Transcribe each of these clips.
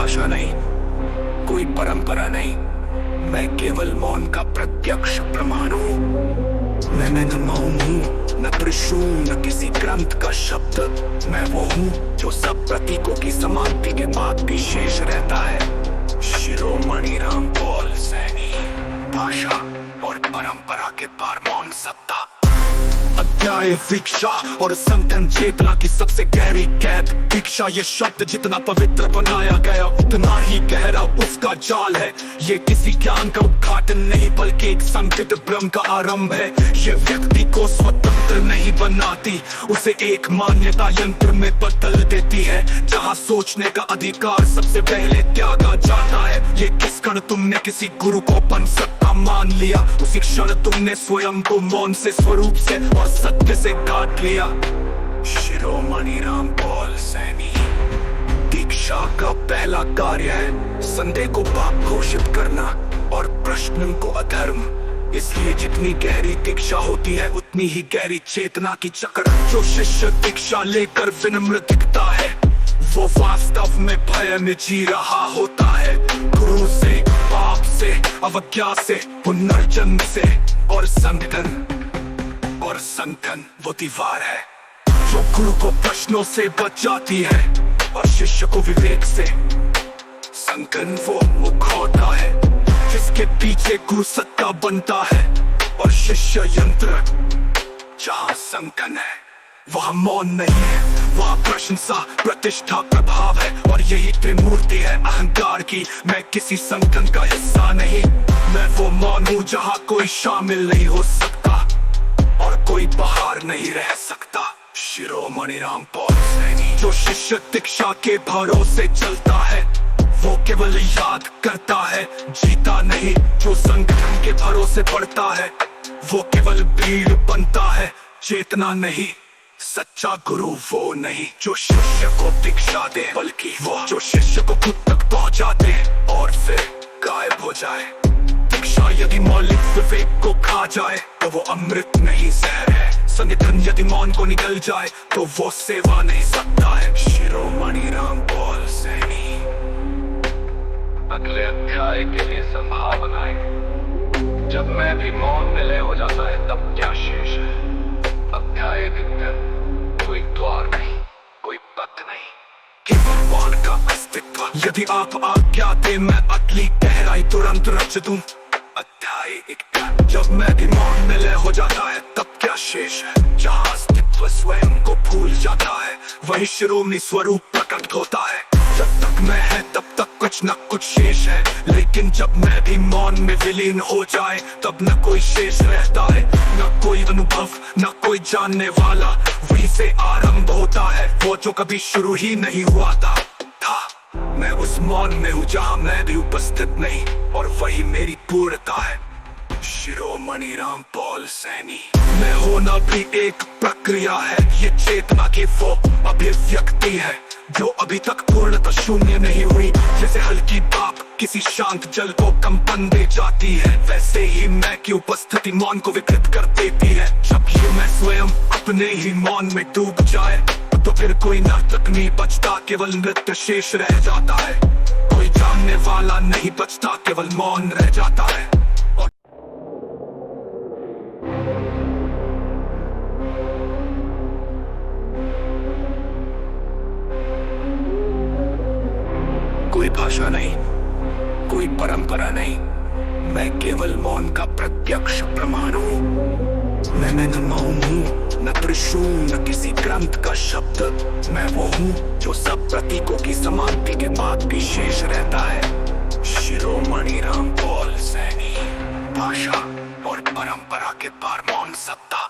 भाषा नहीं, कोई परंपरा नहीं, मैं केवल मौन का प्रत्यक्ष प्रमाण हूँ। मैं न मौन हूँ, न त्रिशूल, न किसी ग्रंथ का शब्द। मैं वो हूँ जो सब प्रतीकों की समाप्ति के बाद भी शेष रहता है। शिरोमणि रामपाल सैनी, भाषा और परंपरा के पार मौन सत्ता। अध्याय दीक्षा और संतन चेतना की सबसे गहरी कैद। दीक्षा ये शब्द जितना पवित्र बनाया गया उतना ही गहरा उसका जाल है। ये किसी ज्ञान का उद्घाटन नहीं बल्कि एक संकित भ्रम का आरंभ है। ये व्यक्ति को स्वतंत्र नहीं बनाती, उसे एक मान्यता यंत्र में बदल देती है जहाँ सोचने का अधिकार सबसे पहले त्यागा जाता है। ये किस क्षण तुमने किसी गुरु को बन सकता मान लिया, उसी क्षण तुमने स्वयं को मौन से, स्वरूप से और सत्य से काट लिया। शिरोमणि रामपाल सैनी, दीक्षा का पहला कार्य है संदेह को पाप घोषित करना और प्रश्न को अधर्म। इसलिए जितनी गहरी दीक्षा होती है उतनी ही गहरी चेतना की जकड़। जो शिष्य दीक्षा लेकर विनम्र दिखता है वो वास्तव में भय में जी रहा होता है। गुरु से, पाप से, अवज्ञा से, पुनर्जन्म से और संगठन वो दीवार है जो गुरु को प्रश्नों से बच जाती है और शिष्य को विवेक से। संगठन वो मुख होता है जिसके पीछे गुरु सत्ता बनता है और शिष्य यंत्र। जहाँ संगठन है वहाँ मौन नहीं है, वहाँ प्रशंसा, प्रतिष्ठा, प्रभाव है और यही त्रिमूर्ति है अहंकार की। मैं किसी संगठन का हिस्सा नहीं, मैं वो मौन हूँ जहाँ कोई शामिल नहीं हो सकता और कोई बाहर नहीं रह सकता। शिरोमणि रामपाल सैनी, जो शिष्य दीक्षा के भरोसे चलता है वो केवल याद करता है, जीता नहीं। जो संगठन के भरोसे बढ़ता है वो केवल भीड़ बनता है, चेतना नहीं। सच्चा गुरु वो नहीं जो शिष्य को दीक्षा दे, बल्कि वो जो शिष्य को खुद तक पहुंचा दे और फिर गायब हो जाए। दीक्षा यदि मौलिक विवेक को खा जाए तो वो अमृत नहीं जहर है। संगठन यदि मौन को निगल जाए तो वो सेवा नहीं सकता है। शिरोमणि रामपाल सैनी। अगले अध्याय के लिए संभावनाएं। जब मैं भी मौन में लय हो जाता है तब क्या शेष है? अध्याय विज्ञान, कोई द्वार नहीं, कोई पथ नहीं, केवल मौन का अस्तित्व। यदि आप आज्ञा दे मैं अगली गहराई तुरंत रच दूं। अध्याय विज्ञान, जब मैं भी मौन में लय हो जाता है तब क्या शेष है? जहाँ अस्तित्व स्वयं को भूल जाता है वही शिरोमणि स्वरूप प्रकट होता है। जब तक मैं है तब तक कुछ न कुछ शेष है, लेकिन जब मैं भी मौन में विलीन हो जाए तब न कोई शेष रहता है, न कोई अनुभव, न कोई जानने वाला। वहीं से आरंभ होता है वो जो कभी शुरू ही नहीं हुआ था। मैं उस मौन में हूँ जहाँ मैं भी उपस्थित नहीं और वही मेरी पूर्णता है। शिरोमणि रामपाल सैनी। मैं होना भी एक प्रक्रिया है, ये चेतना की वो अभिव्यक्ति है जो अभी तक पूर्णतः शून्य नहीं हुई। जैसे हल्की भाप किसी शांत जल को कंपन दे जाती है, वैसे ही मैं की उपस्थिति मौन को विकृत कर देती है। जब ये मैं स्वयं अपने ही मौन में डूब जाए तो फिर कोई नर्तक नहीं बचता, केवल नृत्य शेष रह जाता है। कोई जानने वाला नहीं बचता, केवल मौन रह जाता है। कोई भाषा नहीं, कोई परंपरा नहीं, मैं केवल मौन का प्रत्यक्ष प्रमाण हूँ। मैं न मौन हूँ, न त्रिशूल, न किसी ग्रंथ का शब्द। मैं वो हूँ जो सब प्रतीकों की समाप्ति के बाद भी शेष रहता है। शिरोमणि रामपाल सैनी। भाषा और परंपरा के पार मौन सत्ता।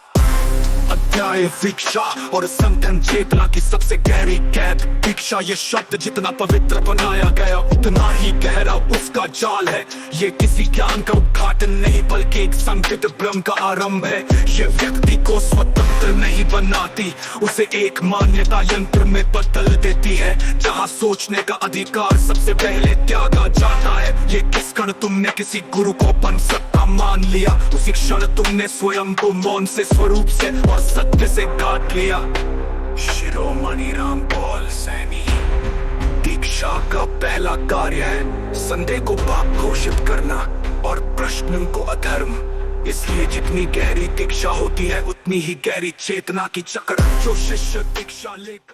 अध्याय दीक्षा और संतन चेतना की सबसे गहरी कैद। दीक्षा ये शब्द जितना पवित्र बनाया गया उतना ही गहरा उसका जाल है। ये किसी ज्ञान का उद्घाटन नहीं बल्कि एक संकित भ्रम का आरंभ है। ये व्यक्ति को स्वतंत्र नहीं बनाती, उसे एक मान्यता यंत्र में बदल देती है जहाँ सोचने का अधिकार सबसे पहले त्यागा जाता है। ये किस क्षण तुमने किसी गुरु को बन सकता मान लिया, उसी क्षण तुमने स्वयं को मौन से, स्वरूप से और सत्य से काट लिया। शिरोमणि रामपाल सैनी। दीक्षा दीक्षा का पहला कार्य है संदेह को पाप घोषित करना और प्रश्न को अधर्म। इसलिए जितनी गहरी दीक्षा होती है उतनी ही गहरी चेतना की चक्र। जो शिष्य दीक्षा लेकर